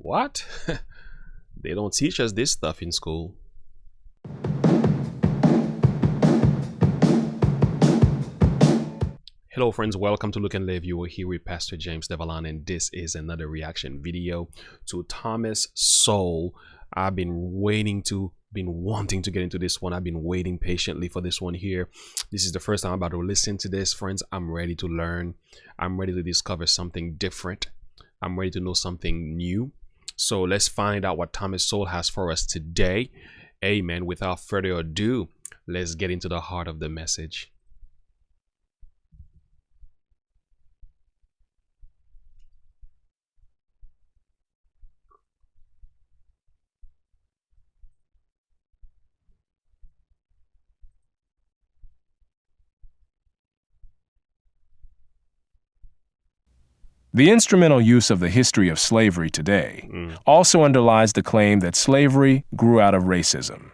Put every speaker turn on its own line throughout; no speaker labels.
What? They don't teach us this stuff in school. Hello friends, welcome to Look and Live. You are here with Pastor James Devalan, and this is another reaction video to Thomas Sowell. I've been wanting to get into this one. I've been waiting patiently for this one here. This is the first time I'm about to listen to this, friends. I'm ready to learn. I'm ready to discover something different. I'm ready to know something new. So let's find out what Thomas Sowell has for us today. Amen. Without further ado, let's get into the heart of the message.
The instrumental use of the history of slavery today also underlies the claim that slavery grew out of racism.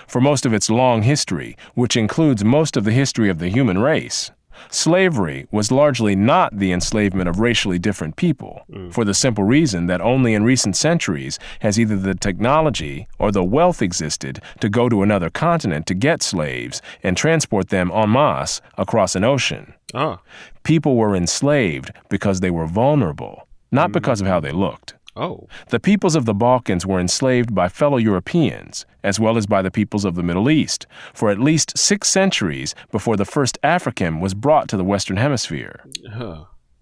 For most of its long history, which includes most of the history of the human race, slavery was largely not the enslavement of racially different people, for the simple reason that only in recent centuries has either the technology or the wealth existed to go to another continent to get slaves and transport them en masse across an ocean. People were enslaved because they were vulnerable, not because of how they looked. The peoples of the Balkans were enslaved by fellow Europeans, as well as by the peoples of the Middle East, for at least 6 centuries before the first African was brought to the Western Hemisphere.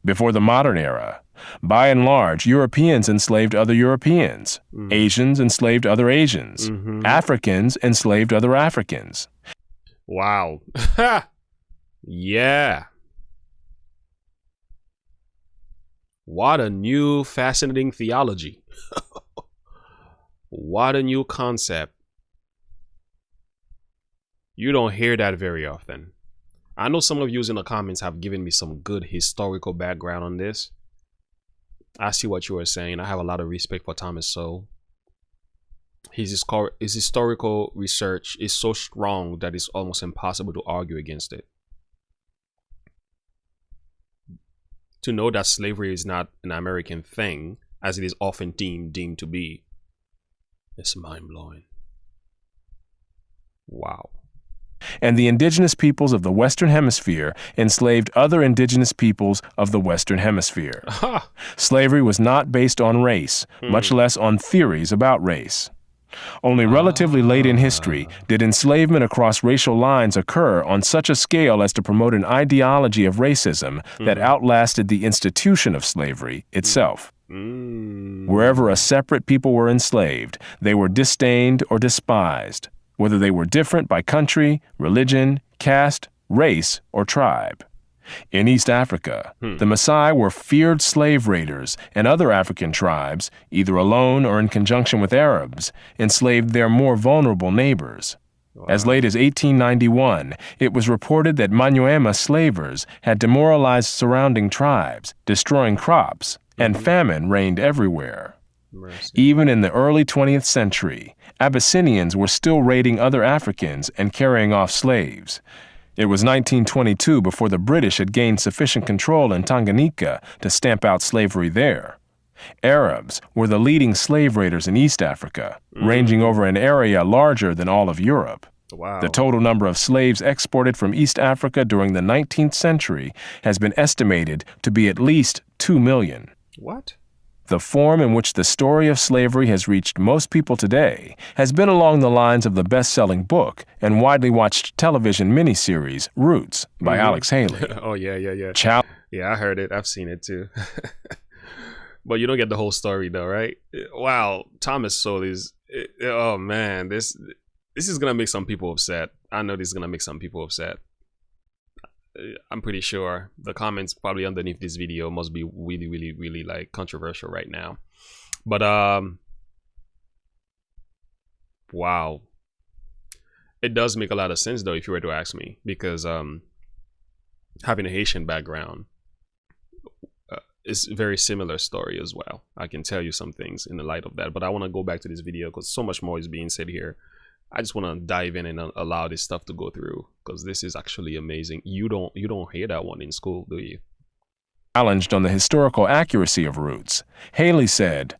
Before the modern era, by and large, Europeans enslaved other Europeans, Asians enslaved other Asians, Africans enslaved other Africans.
Wow. Yeah. What a new fascinating theology. What a new concept. You don't hear that very often. I know some of you in the comments have given me some good historical background on this. I see what you are saying. I have a lot of respect for Thomas Sowell. His historical research is so strong that it's almost impossible to argue against it. To know that slavery is not an American thing, as it is often deemed to be, it's mind-blowing. Wow.
And the indigenous peoples of the Western Hemisphere enslaved other indigenous peoples of the Western Hemisphere. Slavery was not based on race, much less on theories about race. Only relatively late in history did enslavement across racial lines occur on such a scale as to promote an ideology of racism that outlasted the institution of slavery itself. Wherever a separate people were enslaved, they were disdained or despised, whether they were different by country, religion, caste, race, or tribe. In East Africa, the Maasai were feared slave raiders, and other African tribes, either alone or in conjunction with Arabs, enslaved their more vulnerable neighbors. As late as 1891, it was reported that Manyuema slavers had demoralized surrounding tribes, destroying crops, and famine reigned everywhere. Even in the early 20th century, Abyssinians were still raiding other Africans and carrying off slaves. It was 1922 before the British had gained sufficient control in Tanganyika to stamp out slavery there. Arabs were the leading slave raiders in East Africa, ranging over an area larger than all of Europe. The total number of slaves exported from East Africa during the 19th century has been estimated to be at least 2 million.
What?
The form in which the story of slavery has reached most people today has been along the lines of the best-selling book and widely watched television miniseries Roots by Alex Haley.
Oh, yeah. Yeah, I heard it. I've seen it too. But you don't get the whole story though, right? Wow, Thomas Sowell is, oh man, this is gonna make some people upset. I know this is gonna make some people upset. I'm pretty sure the comments probably underneath this video must be really like controversial right now. But wow, it does make a lot of sense though if you were to ask me, because having a Haitian background is a very similar story as well. I can tell you some things in the light of that, but I want to go back to this video because so much more is being said here. I just want to dive in and allow this stuff to go through because this is actually amazing. You don't hear that one in school, do you?
Challenged on the historical accuracy of Roots, Haley said,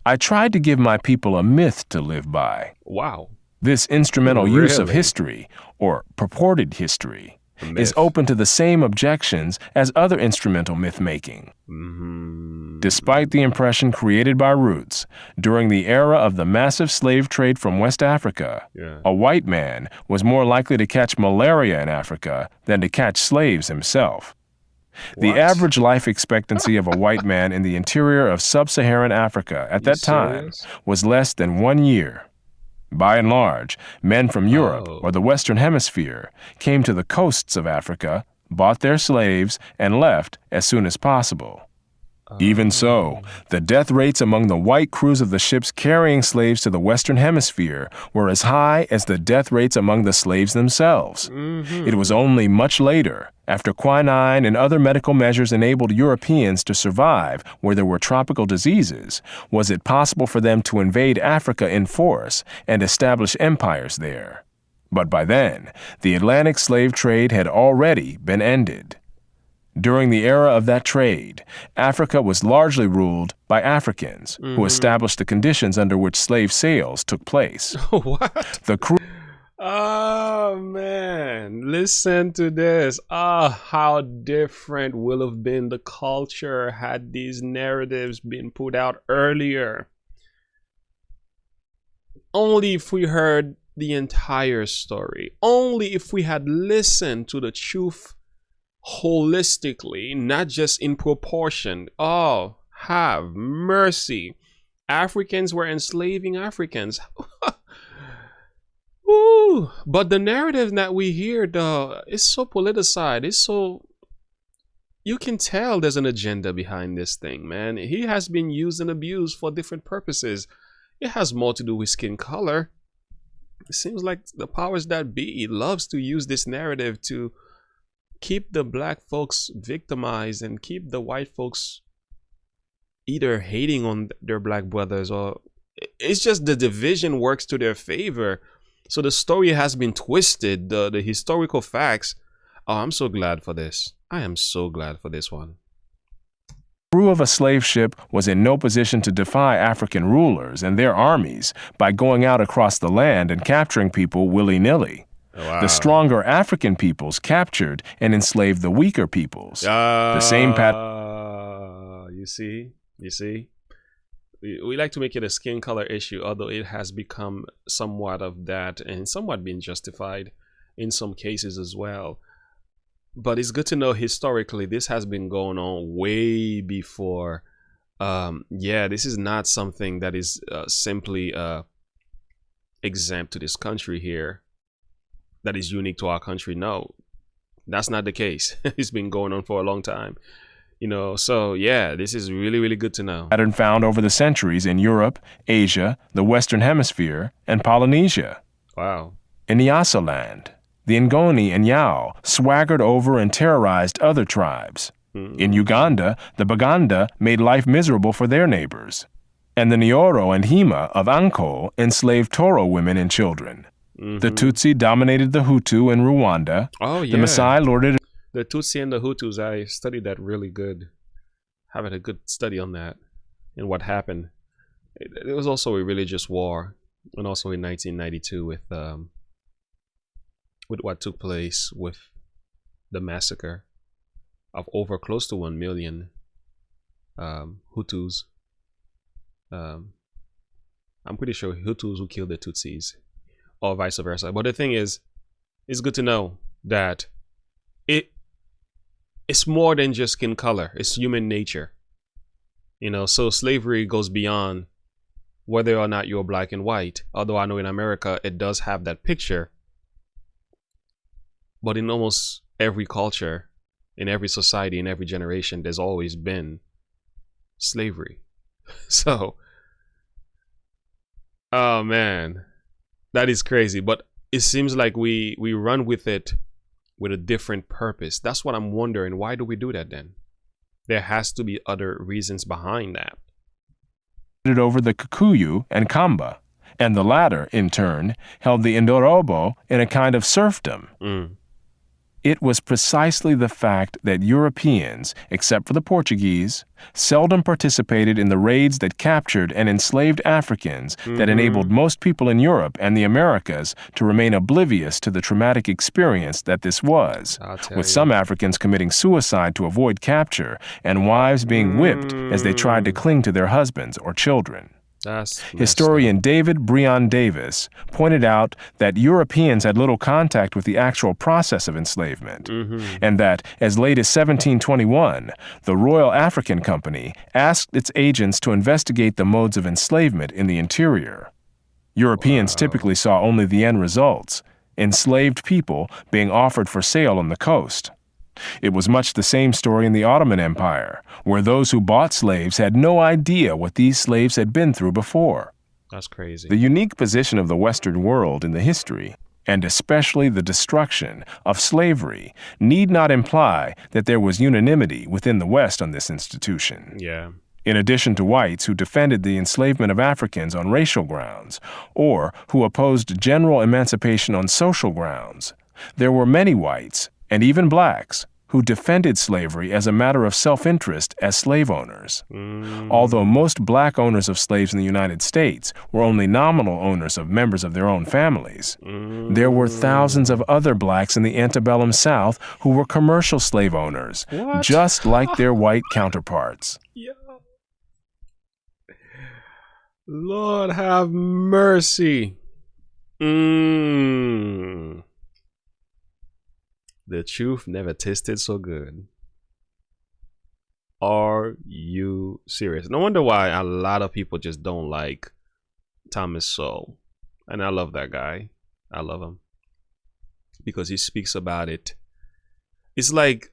I tried to give my people a myth to live by.
Wow.
This instrumental use of
Really?
history, or purported history,
A
is
myth.
open to the same objections as other instrumental myth-making. Despite the impression created by Roots, during the era of the massive slave trade from West Africa,
Yeah.
a white man was more likely to catch malaria in Africa than to catch slaves himself. The
What?
average life expectancy of a white man in the interior of sub-Saharan Africa at
You
that time
serious?
was less than 1 year. By and large, men from Europe
Oh.
or the Western Hemisphere came to the coasts of Africa, bought their slaves, and left as soon as possible. Even so, the death rates among the white crews of the ships carrying slaves to the Western Hemisphere were as high as the death rates among the slaves themselves. It was only much later, after quinine and other medical measures enabled Europeans to survive where there were tropical diseases, was it possible for them to invade Africa in force and establish empires there. But by then, the Atlantic slave trade had already been ended. During the era of that trade, Africa was largely ruled by Africans who established the conditions under which slave sales took place.
What?
The crew
Oh man, listen to this. How different will have been the culture had these narratives been put out earlier. Only if we heard the entire story. Only if we had listened to the truth holistically, not just in proportion. Oh, have mercy. Africans were enslaving Africans. Ooh, but the narrative that we hear, though, is so politicized. It's so... You can tell there's an agenda behind this thing, man. He has been used and abused for different purposes. It has more to do with skin color. It seems like the powers that be loves to use this narrative to keep the black folks victimized and keep the white folks either hating on their black brothers, or it's just the division works to their favor. So the story has been twisted, the historical facts. Oh, I'm so glad for this. I am so glad for this one.
The crew of a slave ship was in no position to defy African rulers and their armies by going out across the land and capturing people willy-nilly.
Wow.
The stronger African peoples captured and enslaved the weaker peoples. The same pattern.
You see, we like to make it a skin color issue, although it has become somewhat of that and somewhat been justified in some cases as well. But it's good to know historically this has been going on way before. Yeah, this is not something that is simply exempt to this country here, that is unique to our country. No, that's not the case. It's been going on for a long time, you know. So yeah, this is really, really good to know.
Pattern found over the centuries in Europe, Asia, the Western Hemisphere, and Polynesia.
Wow.
In Nyasaland, the Ngoni and Yao swaggered over and terrorized other tribes. In Uganda, the Baganda made life miserable for their neighbors. And the Nyoro and Hima of Anko enslaved Toro women and children. The Tutsi dominated the Hutu in Rwanda.
Oh, yeah.
The Maasai lorded
The Tutsi and the Hutus, I studied that really good. Having a good study on that and what happened. It was also a religious war, and also in 1992 with what took place with the massacre of over close to 1 million Hutus. I'm pretty sure Hutus who killed the Tutsis, or vice versa. But the thing is, it's good to know that it's more than just skin color. It's human nature, you know. So slavery goes beyond whether or not you're black and white, although I know in America it does have that picture. But in almost every culture, in every society, in every generation, there's always been slavery. So, oh man, that is crazy. But it seems like we run with it with a different purpose. That's what I'm wondering. Why do we do that then? There has to be other reasons behind that.
over the Kikuyu and Kamba, and the latter, in turn, held the Indorobo in a kind of serfdom. It was precisely the fact that Europeans, except for the Portuguese, seldom participated in the raids that captured and enslaved Africans that enabled most people in Europe and the Americas to remain oblivious to the traumatic experience that this was, with some Africans committing suicide to avoid capture and wives being whipped as they tried to cling to their husbands or children. Historian David Breon Davis pointed out that Europeans had little contact with the actual process of enslavement, and that as late as 1721, the Royal African Company asked its agents to investigate the modes of enslavement in the interior. Europeans typically saw only the end results, enslaved people being offered for sale on the coast. It was much the same story in the Ottoman Empire, where those who bought slaves had no idea what these slaves had been through before.
That's crazy.
The unique position of the Western world in the history, and especially the destruction of slavery, need not imply that there was unanimity within the West on this institution.
Yeah.
In addition to whites who defended the enslavement of Africans on racial grounds, or who opposed general emancipation on social grounds, there were many whites, and even blacks, who defended slavery as a matter of self-interest as slave owners. Although most black owners of slaves in the United States were only nominal owners of members of their own families, there were thousands of other blacks in the antebellum South who were commercial slave owners, just like their white counterparts.
Yeah. Lord have mercy. The truth never tasted so good. Are you serious? No wonder why a lot of people just don't like Thomas Sowell. And I love that guy. I love him. Because he speaks about it. It's like,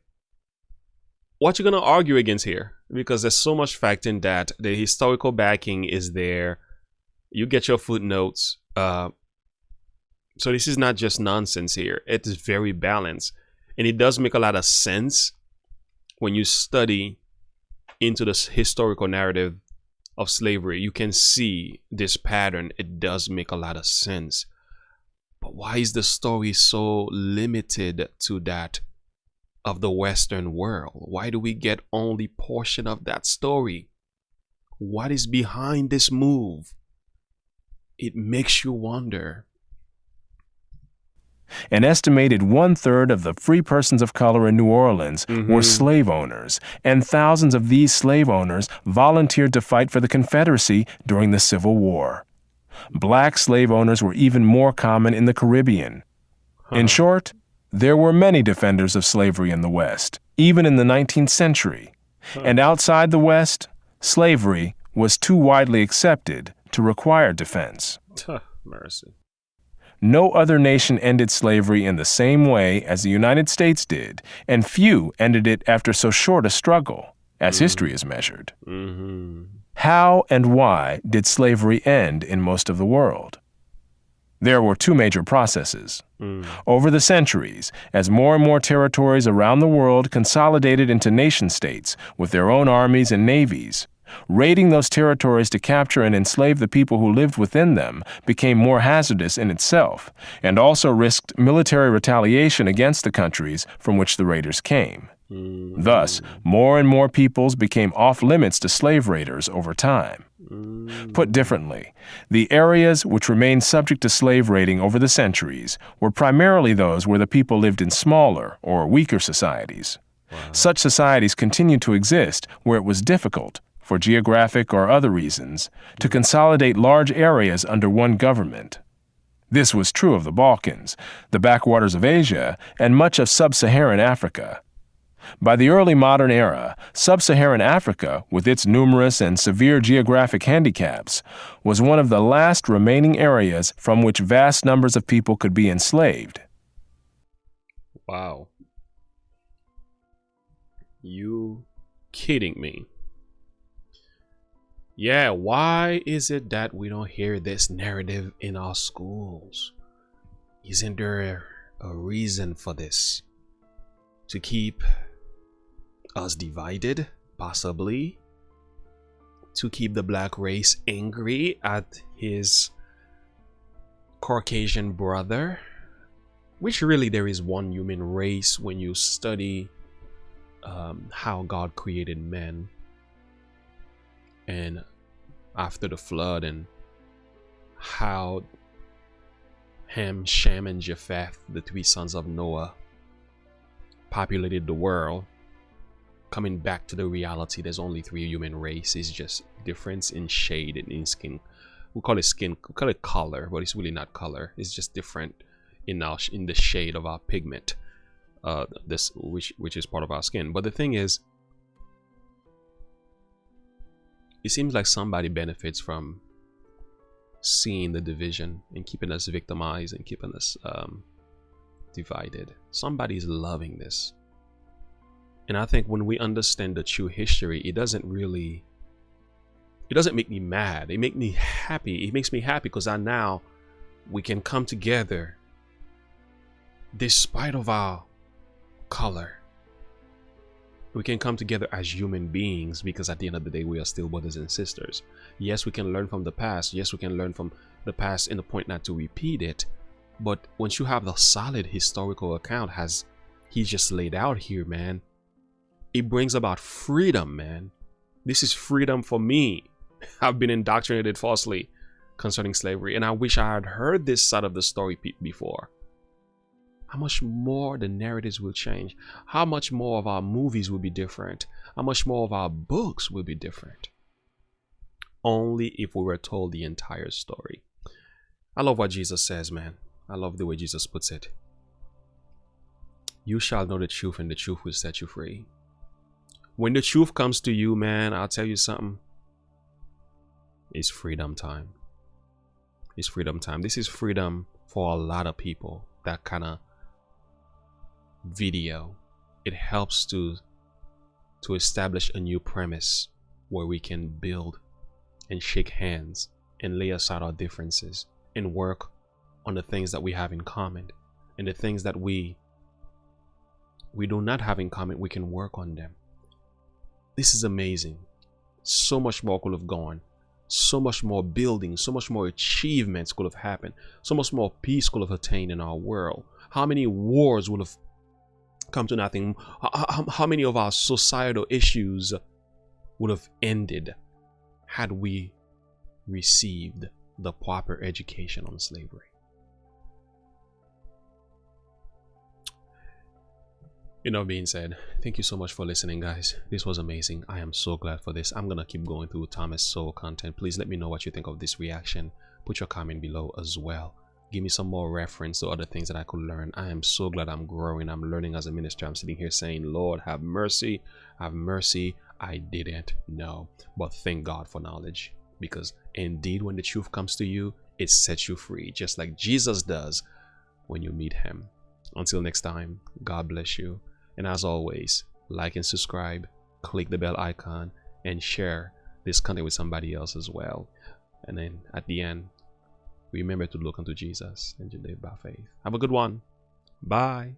what you gonna argue against here? Because there's so much fact in that. The historical backing is there. You get your footnotes. So this is not just nonsense here. It is very balanced. And it does make a lot of sense when you study into the historical narrative of slavery. You can see this pattern. It does make a lot of sense. But why is the story so limited to that of the Western world? Why do we get only portion of that story? What is behind this move? It makes you wonder.
An estimated 1/3 of the free persons of color in New Orleans were slave owners, and thousands of these slave owners volunteered to fight for the Confederacy during the Civil War. Black slave owners were even more common in the Caribbean. In short, there were many defenders of slavery in the West, even in the 19th century. And outside the West, slavery was too widely accepted to require defense.
Mercy.
No other nation ended slavery in the same way as the United States did, and few ended it after so short a struggle, as history is measured. How and why did slavery end in most of the world? There were two major processes. Over the centuries, as more and more territories around the world consolidated into nation-states with their own armies and navies, raiding those territories to capture and enslave the people who lived within them became more hazardous in itself, and also risked military retaliation against the countries from which the raiders came. Thus, more and more peoples became off-limits to slave raiders over time. Put differently, the areas which remained subject to slave raiding over the centuries were primarily those where the people lived in smaller or weaker societies. Such societies continued to exist where it was difficult, for geographic or other reasons, to consolidate large areas under one government. This was true of the Balkans, the backwaters of Asia, and much of sub-Saharan Africa. By the early modern era, sub-Saharan Africa, with its numerous and severe geographic handicaps, was one of the last remaining areas from which vast numbers of people could be enslaved.
Wow. You kidding me? Yeah, why is it that we don't hear this narrative in our schools? Isn't there a reason for this? To keep us divided, possibly? To keep the black race angry at his Caucasian brother? which really there is one human race when you study how God created men, and after the flood, and how Ham, Shem, and Japheth, the three sons of Noah, populated the world. Coming back to the reality, there's only three human races, just difference in shade and in skin. We call it color, but it's really not color. It's just different in the shade of our pigment, which is part of our skin. But the thing is, it seems like somebody benefits from seeing the division and keeping us victimized and keeping us divided. Somebody's loving this. And I think when we understand the true history, it doesn't make me mad. It makes me happy. It makes me happy because now we can come together despite of our color. We can come together as human beings because at the end of the day, we are still brothers and sisters. Yes, we can learn from the past. Yes, we can learn from the past in the point not to repeat it. But once you have the solid historical account as he just laid out here, man, it brings about freedom, man. This is freedom for me. I've been indoctrinated falsely concerning slavery, and I wish I had heard this side of the story before. How much more the narratives will change. How much more of our movies will be different. How much more of our books will be different. Only if we were told the entire story. I love what Jesus says, man. I love the way Jesus puts it. You shall know the truth, and the truth will set you free. When the truth comes to you, man, I'll tell you something. It's freedom time. It's freedom time. This is freedom for a lot of people. That kind of video, it helps to establish a new premise where we can build and shake hands and lay aside our differences and work on the things that we have in common, and the things that we do not have in common, we can work on them. This is amazing. So much more could have gone. So much more building, so much more achievements could have happened. So much more peace could have attained in our world. How many wars would have come to nothing? How many of our societal issues would have ended had we received the proper education on slavery? You know, being said, thank you so much for listening, guys. This was amazing. I am so glad for this. I'm gonna keep going through Thomas Sowell content. Please let me know what you think of this reaction. Put your comment below as well. Give me some more reference to other things that I could learn. I am so glad I'm growing. I'm learning as a minister. I'm sitting here saying, Lord, have mercy. Have mercy. I didn't know. But thank God for knowledge. Because indeed, when the truth comes to you, it sets you free. Just like Jesus does when you meet him. Until next time, God bless you. And as always, like and subscribe, click the bell icon, and share this content with somebody else as well. And then at the end, remember to look unto Jesus and to live by faith. Have a good one. Bye.